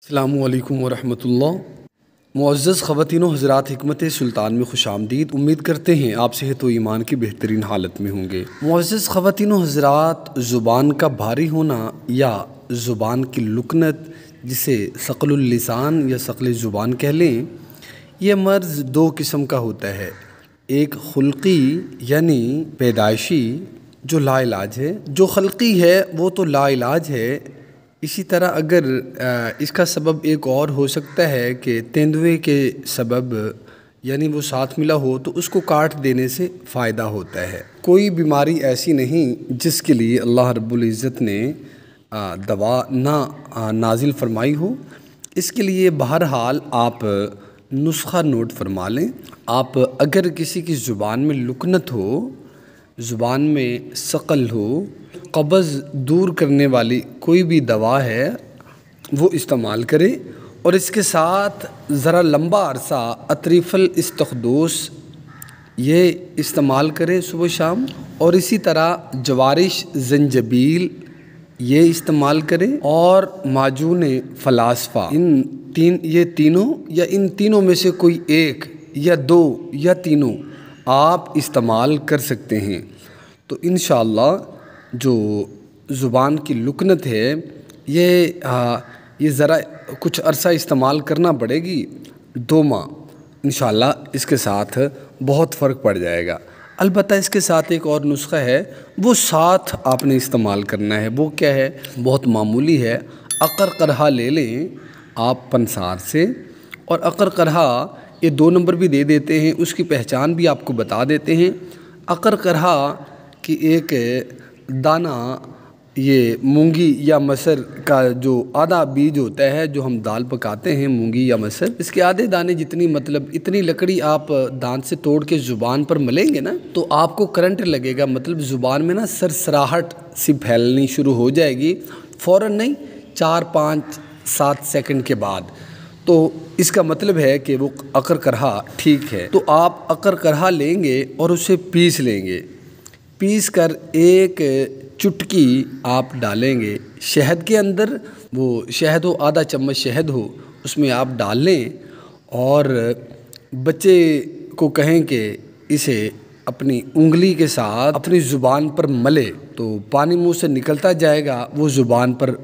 السلام علیکم ورحمۃ اللہ۔ معزز خواتین و حضرات، حکمت سلطان میں خوش آمدید۔ امید کرتے ہیں آپ صحت و ایمان کی بہترین حالت میں ہوں گے۔ معزز خواتین و حضرات، زبان کا بھاری ہونا یا زبان کی لکنت، جسے ثقل اللسان یا ثقل زبان کہہ لیں، یہ مرض دو قسم کا ہوتا ہے۔ ایک خلقی یعنی پیدائشی جو لا علاج ہے، جو خلقی ہے وہ تو لا علاج ہے۔ اسی طرح اگر اس کا سبب ایک اور ہو سکتا ہے کہ تیندوے کے سبب یعنی وہ ساتھ ملا ہو تو اس کو کاٹ دینے سے فائدہ ہوتا ہے۔ کوئی بیماری ایسی نہیں جس کے لیے اللہ رب العزت نے دوا نہ نازل فرمائی ہو۔ اس کے لیے بہرحال آپ نسخہ نوٹ فرما لیں۔ آپ اگر کسی کی زبان میں لکنت ہو، زبان میں ثقل ہو، قبض دور کرنے والی کوئی بھی دوا ہے وہ استعمال کرے، اور اس کے ساتھ ذرا لمبا عرصہ اطریف الاستخدوس یہ استعمال کرے صبح شام، اور اسی طرح جوارش زنجبیل یہ استعمال کرے، اور معجون فلاسفہ، یہ تینوں میں سے کوئی ایک یا دو یا تینوں آپ استعمال کر سکتے ہیں۔ تو انشاءاللہ جو زبان کی لکنت ہے یہ ذرا کچھ عرصہ استعمال کرنا پڑے گی، 2 ماہ، انشاءاللہ اس کے ساتھ بہت فرق پڑ جائے گا۔ البتہ اس کے ساتھ ایک اور نسخہ ہے، وہ ساتھ آپ نے استعمال کرنا ہے۔ وہ کیا ہے؟ بہت معمولی ہے۔ عقر قرحہ لے لیں آپ پنسار سے، اور عقر قرحہ یہ 2 نمبر بھی دے دیتے ہیں، اس کی پہچان بھی آپ کو بتا دیتے ہیں۔ عقر قرحہ کی ایک دانہ یہ مونگی یا مسر کا جو آدھا بیج ہوتا ہے، جو ہم دال پکاتے ہیں مونگی یا مسر، اس کے آدھے دانے جتنی اتنی لکڑی آپ دانت سے توڑ کے زبان پر ملیں گے نا تو آپ کو کرنٹ لگے گا، مطلب زبان میں نا سرسراہٹ سی پھیلنی شروع ہو جائے گی، فوراً نہیں، 4 5 7 سیکنڈ کے بعد۔ تو اس کا مطلب ہے کہ وہ عقر قرحہ ٹھیک ہے۔ تو آپ عقر قرحہ لیں گے اور اسے پیس لیں گے، پیس کر ایک چٹکی آپ ڈالیں گے شہد کے اندر، وہ شہد ہو، آدھا چمچ شہد ہو، اس میں آپ ڈال لیں، اور بچے کو کہیں کہ اسے اپنی انگلی کے ساتھ اپنی زبان پر ملے، تو پانی منہ سے نکلتا جائے گا، وہ زبان پر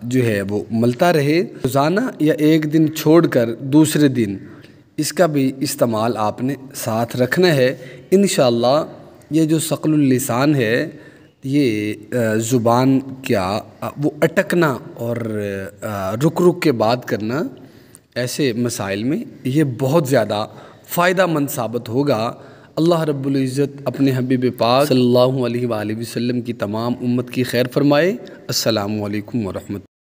جو ہے وہ ملتا رہے روزانہ، یا ایک دن چھوڑ کر دوسرے دن اس کا بھی استعمال آپ نے ساتھ رکھنا ہے۔ انشاءاللہ یہ جو ثقل اللسان ہے، یہ زبان کیا وہ اٹکنا اور رک کے بات کرنا، ایسے مسائل میں یہ بہت زیادہ فائدہ مند ثابت ہوگا۔ اللہ رب العزت اپنے حبیب پاک صلی اللہ علیہ وآلہ وسلم کی تمام امت کی خیر فرمائے۔ السلام علیکم ورحمۃ اللہ۔